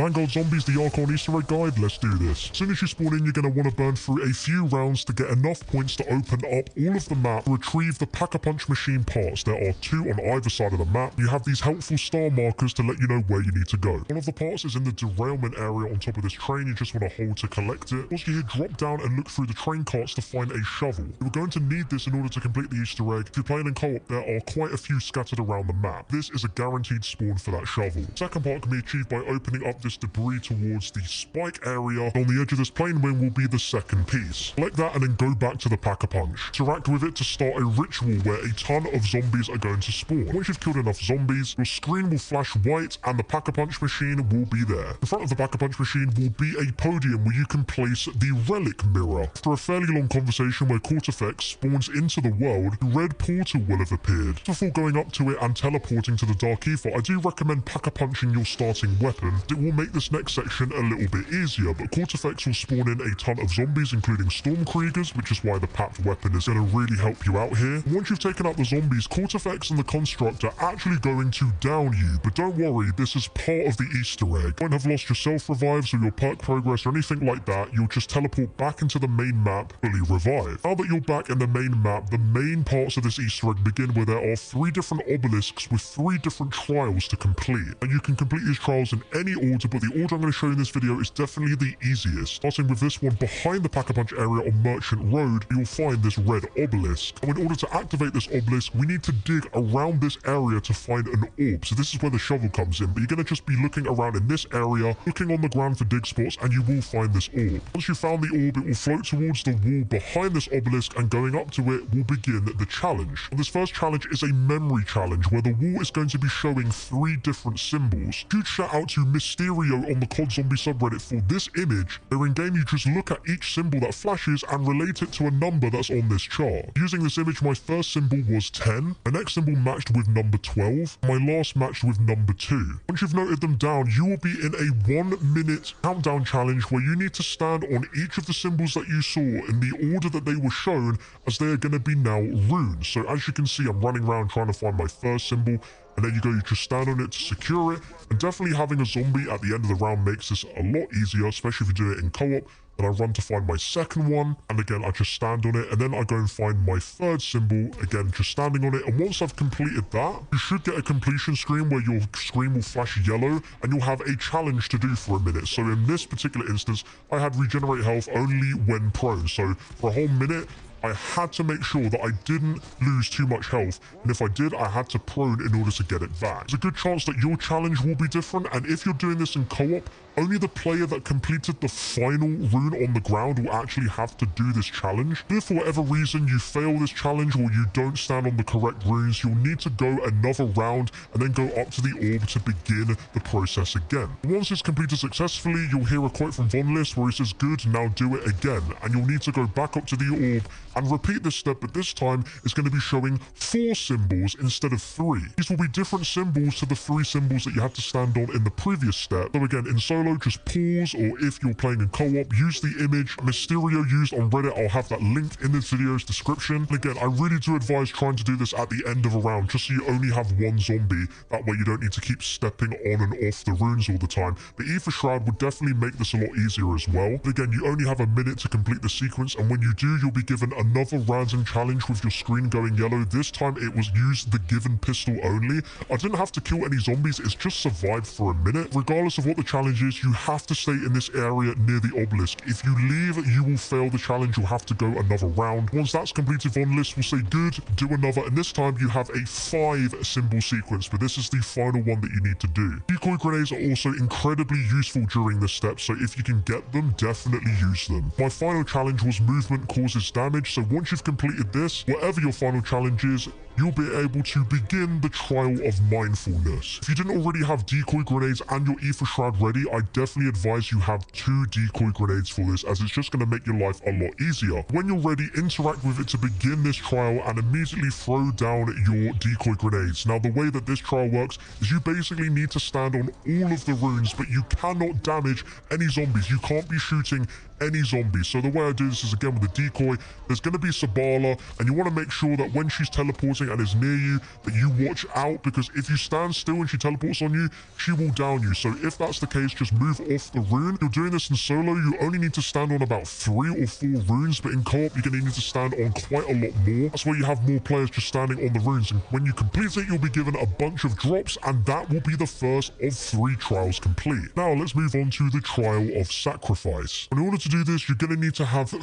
Vanguard Zombies, the Archon Easter egg guide, let's do this. As soon as you spawn in, you're going to want to burn through a few rounds to get enough points to open up all of the map to retrieve the Pack-a-Punch machine parts. There are 2 on either side of the map. You have these helpful star markers to let you know where you need to go. One of the parts is in the derailment area on top of this train. You just want to hold to collect it. Also, you drop down and look through the train carts to find a shovel. You're going to need this in order to complete the Easter egg. If you're playing in co-op, there are quite a few scattered around the map. This is a guaranteed spawn for that shovel. Second part can be achieved by opening up this debris towards the spike area. On the edge of this plane wing will be the second piece. Select that and then go back to the Pack-a-Punch. Interact with it to start a ritual where a ton of zombies are going to spawn. Once you've killed enough zombies, your screen will flash white and the Pack-a-Punch machine will be there. In front of the Pack-a-Punch machine will be a podium where you can place the relic mirror. After a fairly long conversation where Cortifex spawns into the world, a red portal will have appeared. Before going up to it and teleporting to the Dark Ether, I do recommend Pack-a-Punching your starting weapon. It will make this next section a little bit easier, but Cortifex will spawn in a ton of zombies, including Stormkriegers, which is why the packed weapon is going to really help you out here. Once you've taken out the zombies, Cortifex and the Construct are actually going to down you, but don't worry, this is part of the Easter egg. You won't have lost your self-revives or your perk progress or anything like that. You'll just teleport back into the main map, fully revived. Now that you're back in the main map, the main parts of this Easter egg begin where there are 3 different obelisks with 3 different trials to complete. And you can complete these trials in any order, but the order I'm going to show you in this video is definitely the easiest. Starting with this one behind the Pack-a-Punch area on Merchant Road, you'll find this red obelisk. And in order to activate this obelisk, we need to dig around this area to find an orb. So this is where the shovel comes in, but you're going to just be looking around in this area, looking on the ground for dig spots, and you will find this orb. Once you've found the orb, it will float towards the wall behind this obelisk, and going up to it will begin the challenge. And this first challenge is a memory challenge where the wall is going to be showing 3 different symbols. Huge shout out to Mysterio on the COD Zombie subreddit for this image, where in game you just look at each symbol that flashes and relate it to a number that's on this chart. Using this image, my first symbol was 10, my next symbol matched with number 12, my last matched with number 2. Once you've noted them down, you will be in a 1-minute countdown challenge where you need to stand on each of the symbols that you saw in the order that they were shown, as they are going to be now runes. So as you can see, I'm running around trying to find my first symbol, and there you go, you just stand on it to secure it. And definitely having a zombie at the end of the round makes this a lot easier, especially if you do it in co-op. Then I run to find my second one, and again I just stand on it, and then I go and find my third symbol, again just standing on it. And once I've completed that, you should get a completion screen where your screen will flash yellow, and you'll have a challenge to do for a minute. So in this particular instance, I had regenerate health only when prone, so for a whole minute I had to make sure that I didn't lose too much health, and if I did, I had to prone in order to get it back. There's a good chance that your challenge will be different, and if you're doing this in co-op, only the player that completed the final rune on the ground will actually have to do this challenge. If for whatever reason you fail this challenge or you don't stand on the correct runes, you'll need to go another round and then go up to the orb to begin the process again. Once it's completed successfully, you'll hear a quote from Von List where he says, "Good, now do it again." And you'll need to go back up to the orb and repeat this step, but this time it's going to be showing 4 symbols instead of 3. These will be different symbols to the 3 symbols that you had to stand on in the previous step. So again, in solo, just pause, or if you're playing in co-op, use the image Mysterio used on Reddit. I'll have that linked in this video's description. And again, I really do advise trying to do this at the end of a round, just so you only have 1 zombie. That way you don't need to keep stepping on and off the runes all the time. The Ether Shroud would definitely make this a lot easier as well. But again, you only have a minute to complete the sequence, and when you do, you'll be given another random challenge with your screen going yellow. This time it was use the given pistol only. I didn't have to kill any zombies, it's just survived for a minute. Regardless of what the challenge is, you have to stay in this area near the obelisk. If you leave, you will fail the challenge. You'll have to go another round. Once that's completed, Von List will say, "Good, do another," and this time you have a 5 symbol sequence, but this is the final one that you need to do. Decoy grenades are also incredibly useful during this step, so if you can get them, definitely use them. My final challenge was movement causes damage, so once you've completed this, whatever your final challenge is, you'll be able to begin the trial of mindfulness. If you didn't already have decoy grenades and your Ether Shroud ready, I definitely advise you have 2 decoy grenades for this, as it's just going to make your life a lot easier. When you're ready, interact with it to begin this trial and immediately throw down your decoy grenades. Now, the way that this trial works is you basically need to stand on all of the runes, but you cannot damage any zombies. You can't be shooting any zombie. So the way I do this is again with the decoy. There's going to be Sabala, and you want to make sure that when she's teleporting and is near you, that you watch out, because if you stand still and she teleports on you, she will down you. So if that's the case, just move off the rune. If you're doing this in solo, you only need to stand on about 3 or 4 runes, but in co-op, you're going to need to stand on quite a lot more. That's why you have more players just standing on the runes, and when you complete it, you'll be given a bunch of drops, and that will be the first of 3 trials complete. Now let's move on to the trial of sacrifice. In order to do this, you're going to need to have 3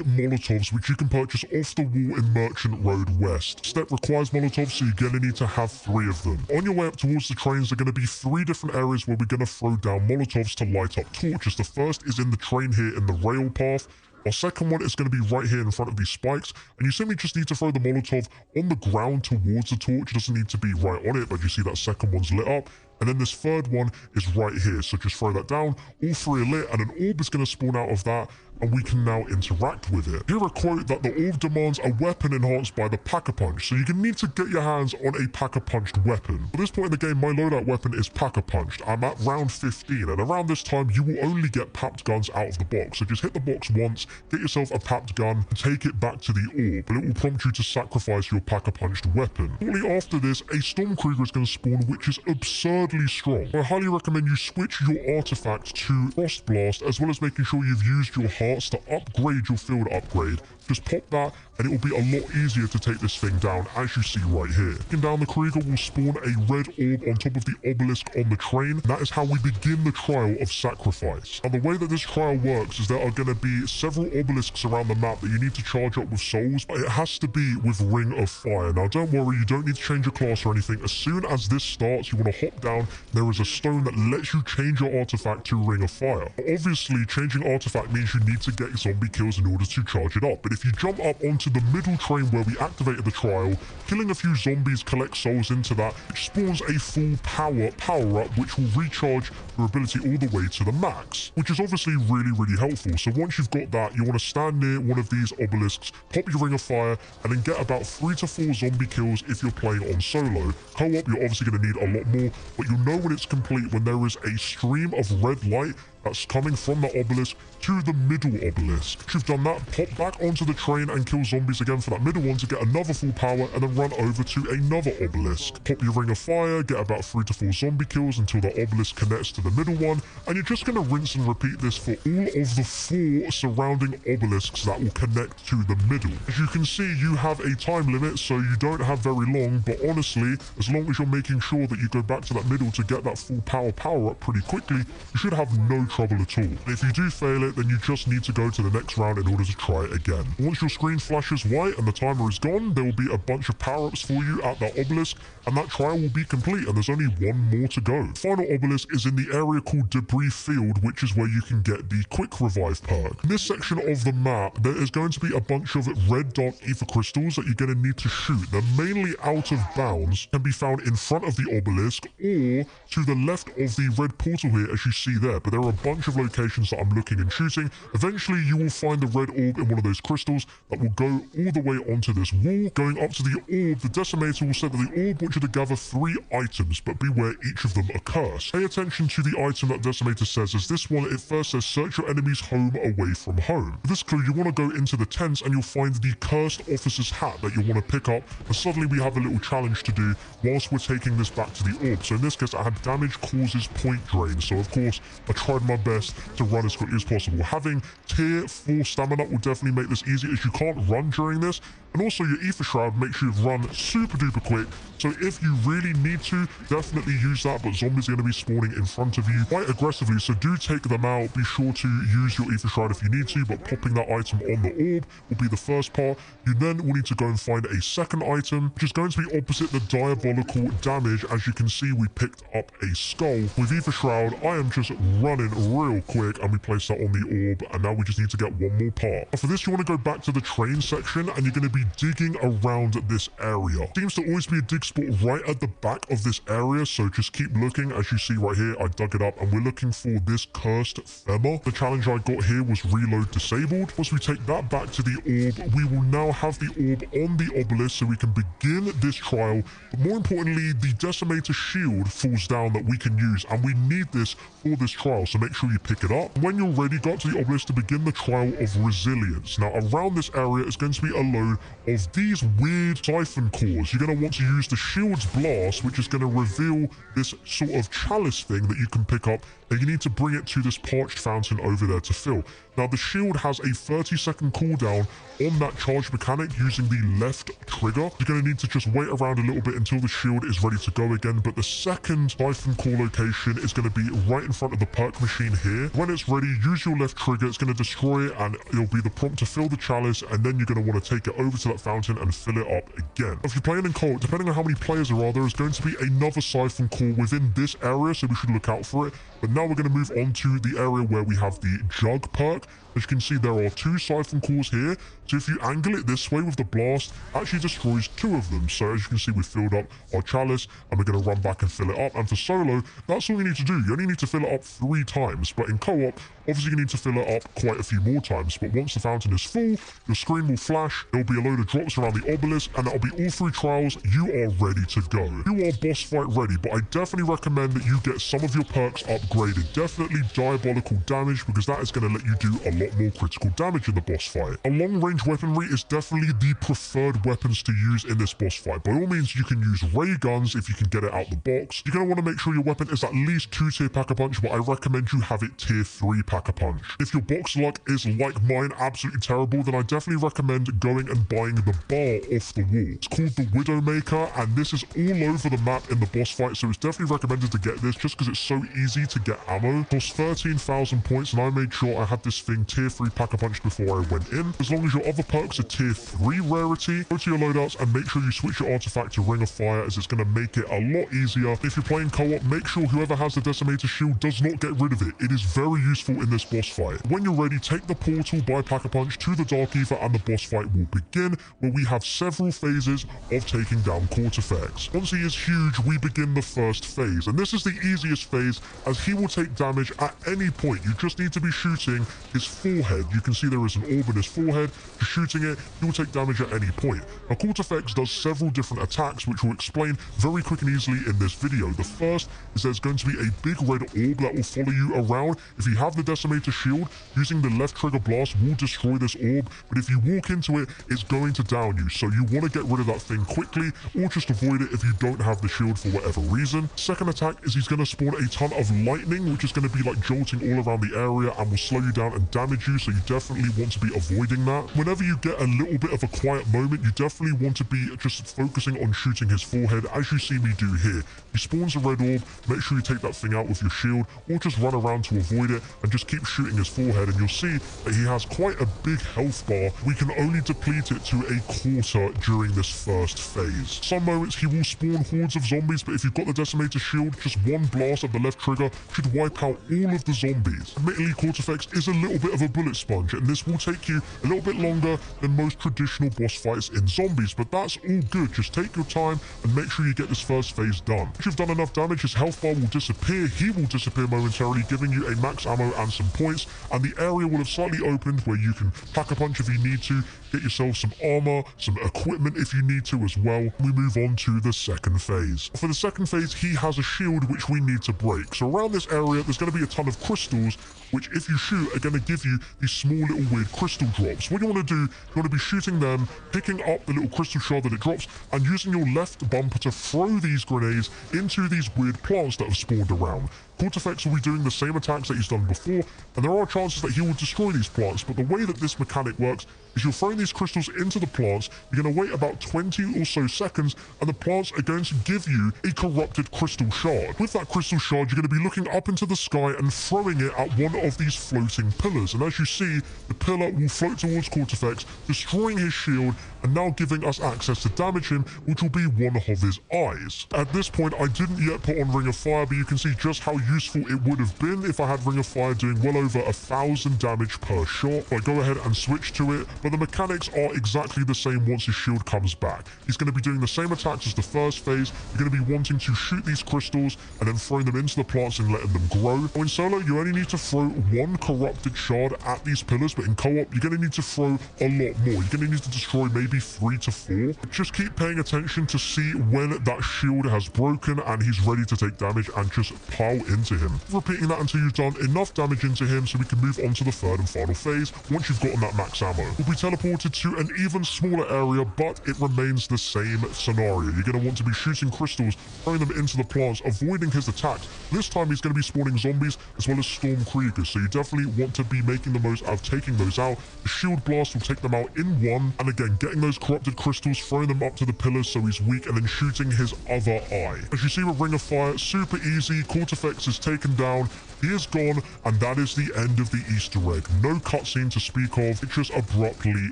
Molotovs, which you can purchase off the wall in Merchant Road West. Step requires Molotovs, so you're going to need to have 3 of them. On your way up towards the trains, there are going to be 3 different areas where we're going to throw down Molotovs to light up torches. The first is in the train here in the rail path. Our second one is going to be right here in front of these spikes, and you simply just need to throw the Molotov on the ground towards the torch. It doesn't need to be right on it, but you see that second one's lit up. And then this third one is right here, so just throw that down. All 3 are lit, and an orb is going to spawn out of that, and we can now interact with it. Here a quote that the orb demands a weapon enhanced by the Pack-a-Punch, so you're going to need to get your hands on a Pack-a-Punched weapon. At this point in the game, my loadout weapon is Pack-a-Punched. I'm at round 15, and around this time, you will only get papped guns out of the box. So just hit the box once, get yourself a papped gun, and take it back to the orb, and it will prompt you to sacrifice your Pack-a-Punched weapon. Shortly after this, a Stormkrieger is going to spawn, which is absurdly strong. I highly recommend you switch your artifact to Frost Blast, as well as making sure you've used your hearts to upgrade your field upgrade. Just pop that, and it will be a lot easier to take this thing down, as you see right here. Taking down the Krieger will spawn a red orb on top of the obelisk on the train. That is how we begin the trial of sacrifice. Now, the way that this trial works is there are going to be several obelisks around the map that you need to charge up with souls, but it has to be with Ring of Fire. Now, don't worry, you don't need to change your class or anything. As soon as this starts, you want to hop down. There is a stone that lets you change your artifact to Ring of Fire. Obviously, changing artifact means you need to get zombie kills in order to charge it up, but if you jump up onto the middle train where we activated the trial, killing a few zombies collects souls into that, which spawns a full power-up, which will recharge your ability all the way to the max, which is obviously really helpful. So once you've got that, you want to stand near one of these obelisks, pop your Ring of Fire, and then get about 3 to 4 zombie kills if you're playing on solo. Co-op, you're obviously going to need a lot more, but you'll know when it's complete when there is a stream of red light that's coming from the obelisk to the middle obelisk. Once you've done that, pop back onto the train and kill zombies again for that middle one to get another full power, and then run over to another obelisk. Pop your Ring of Fire, get about 3 to 4 zombie kills until the obelisk connects to the middle one, and you're just going to rinse and repeat this for all of the 4 surrounding obelisks that will connect to the middle. As you can see, you have a time limit, so you don't have very long, but honestly, as long as you're making sure that you go back to that middle to get that full power up pretty quickly, you should have no trouble at all. And if you do fail it, then you just need to go to the next round in order to try it again. Once your screen flashes white and the timer is gone, there will be a bunch of power-ups for you at that obelisk, and that trial will be complete, and there's only 1 more to go. The final obelisk is in the area called Debris Field, which is where you can get the Quick Revive perk. In this section of the map, there is going to be a bunch of red dark ether crystals that you're going to need to shoot. They're mainly out of bounds, can be found in front of the obelisk or to the left of the red portal here, as you see there, but there are a bunch of locations that I'm looking and shooting. Eventually, you will find the red orb in one of those crystals that will go all the way onto this wall. Going up to the orb, the Decimator will say that the orb wants you to gather 3 items, but beware, each of them are cursed. Pay attention to the item that Decimator says, as this one, it first says, search your enemy's home away from home. With this clue, you want to go into the tents and you'll find the cursed officer's hat that you want to pick up, and suddenly we have a little challenge to do whilst we're taking this back to the orb. So in this case, I had damage causes point drain, so of course, I tried my best to run as quickly as possible. Having tier 4 stamina will definitely make this easy, as you can't run during this, and also your Ether Shroud makes you run super duper quick, so if you really need to, definitely use that, but zombies are going to be spawning in front of you quite aggressively, so do take them out. Be sure to use your Ether Shroud if you need to, but popping that item on the orb will be the first part. You then will need to go and find a second item, which is going to be opposite the diabolical damage. As you can see, we picked up a skull. With Ether Shroud, I am just running real quick, and we place that on the orb, and now we just need to get 1 more part. For this, you want to go back to the train section, and you're going to be digging around this area. Seems to always be a dig spot right at the back of this area, so just keep looking. As you see right here, I dug it up and we're looking for this cursed femur. The challenge I got here was reload disabled. Once we take that back to the orb, we will now have the orb on the obelisk so we can begin this trial. But more importantly, the decimator shield falls down that we can use, and we need this for this trial, so make sure you pick it up. When you're ready, go up to the obelisk to begin the trial of resilience. Now around this area is going to be a load of these weird siphon cores. You're going to want to use the shield's blast, which is going to reveal this sort of chalice thing that you can pick up, and you need to bring it to this parched fountain over there to fill. Now the shield has a 30-second cooldown on that charge mechanic using the left trigger. You're going to need to just wait around a little bit until the shield is ready to go again, but the second siphon core location is going to be right in front of the perk machine here. When it's ready, use your left trigger, it's going to destroy it, and it'll be the prompt to fill the chalice, and then you're going to want to take it over to that fountain and fill it up again. If you're playing in co-op, depending on how many players there are, there is going to be another siphon core within this area, so we should look out for it. But now we're going to move on to the area where we have the jug perk. As you can see, there are 2 siphon cores here. So if you angle it this way with the blast, it actually destroys 2 of them. So as you can see, we've filled up our chalice and we're going to run back and fill it up. And for solo, that's all you need to do. You only need to fill it up 3 times. But in co-op, obviously you need to fill it up quite a few more times. But once the fountain is full, your screen will flash. There'll be a load of drops around the obelisk, and that'll be all 3 trials. You are ready to go. You are boss fight ready, but I definitely recommend that you get some of your perks upgraded. Definitely diabolical damage, because that is going to let you do a lot more critical damage in the boss fight. A long-range weaponry is definitely the preferred weapons to use in this boss fight. By all means, you can use ray guns if you can get it out the box. You're going to want to make sure your weapon is at least 2-tier Pack-a-Punch, but I recommend you have it tier 3 Pack-a-Punch. If your box luck is like mine, absolutely terrible, then I definitely recommend going and buying the bar off the wall. It's called the Widowmaker, and this is all over the map in the boss fight, so it's definitely recommended to get this just because it's so easy to get ammo. It costs 13,000 points, and I made sure I had this thing tier 3 Pack-a-Punch before I went in. As long as your other perks are tier 3 rarity, go to your loadouts and make sure you switch your artifact to Ring of Fire, as it's going to make it a lot easier. If you're playing co-op, make sure whoever has the Decimator Shield does not get rid of it. It is very useful in this boss fight. When you're ready, take the portal by Pack-a-Punch to the Dark Ether, and the boss fight will begin, where we have several phases of taking down Cortifex. Once he is huge, we begin the first phase, and this is the easiest phase, as he will take damage at any point. You just need to be shooting his forehead. You can see there is an orb in his forehead. Just shooting it, he will take damage at any point. Now, Cortifex does several different attacks, which we'll explain very quick and easily in this video. The first is there's going to be a big red orb that will follow you around. If you have the Decimator Shield, using the left trigger blast will destroy this orb, but if you walk into it, it's going to down you. So you want to get rid of that thing quickly, or just avoid it if you don't have the shield for whatever reason. Second attack is he's going to spawn a ton of lightning, which is going to be like jolting all around the area and will slow you down and damage you, so you definitely want to be avoiding that. Whenever you get a little bit of a quiet moment, you definitely want to be just focusing on shooting his forehead, as you see me do here. He spawns a red orb, make sure you take that thing out with your shield, or just run around to avoid it and just keep shooting his forehead, and you'll see that he has quite a big health bar. We can only deplete it to a quarter during this first phase. Some moments he will spawn hordes of zombies, but if you've got the Decimator Shield, just one blast of the left trigger should wipe out all of the zombies. Admittedly, Cortifex is a little bit of a bullet sponge, and this will take you a little bit longer than most traditional boss fights in zombies, but that's all good. Just take your time and make sure you get this first phase done. If you've done enough damage, his health bar will disappear. He will disappear momentarily, giving you a max ammo and some points, and the area will have slightly opened where you can Pack-a-Punch if you need to, get yourself some armor, some equipment if you need to as well. We move on to the second phase. For the second phase, he has a shield which we need to break. So around this area, there's going to be a ton of crystals, which if you shoot are going to give you these small little weird crystal drops. What you want to do, you want to be shooting them, picking up the little crystal shard that it drops, and using your left bumper to throw these grenades into these weird plants that have spawned around. Cortifex will be doing the same attacks that he's done before, and there are chances that he will destroy these plants, but the way that this mechanic works is you're throwing these crystals into the plants, you're going to wait about 20 or so seconds, and the plants are going to give you a corrupted crystal shard. With that crystal shard, you're going to be looking up into the sky and throwing it at one of these floating pillars. And as you see, the pillar will float towards Cortifex, destroying his shield and now giving us access to damage him, which will be one of his eyes. At this point, I didn't yet put on Ring of Fire, but you can see just how useful it would have been if I had Ring of Fire doing well over 1,000 damage per shot. I go ahead and switch to it, but the mechanics are exactly the same once his shield comes back. He's going to be doing the same attacks as the first phase. You're going to be wanting to shoot these crystals and then throwing them into the plants and letting them grow. Now in solo, you only need to throw one corrupted shard at these pillars, but in co-op, you're going to need to throw a lot more. You're going to need to destroy maybe 3 to 4. Just keep paying attention to see when that shield has broken and he's ready to take damage, and just pile into him. Repeating that until you've done enough damage into him so we can move on to the third and final phase once you've gotten that max ammo. We'll be teleported to an even smaller area, but it remains the same scenario. You're going to want to be shooting crystals, throwing them into the plants, avoiding his attacks. This time he's going to be spawning zombies as well as storm creepers, so you definitely want to be making the most out of taking those out. The shield blast will take them out in one, and again, getting those corrupted crystals, throwing them up to the pillars so he's weak, and then shooting his other eye. As you see with Ring of Fire, super easy. Cortifex is taken down, he is gone, and that is the end of the Easter egg. No cutscene to speak of, it just abruptly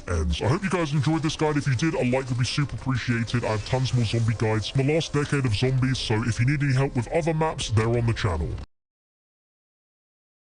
ends. I hope you guys enjoyed this guide. If you did, a like would be super appreciated. I have tons more zombie guides from the last decade of zombies, so if you need any help with other maps, they're on the channel.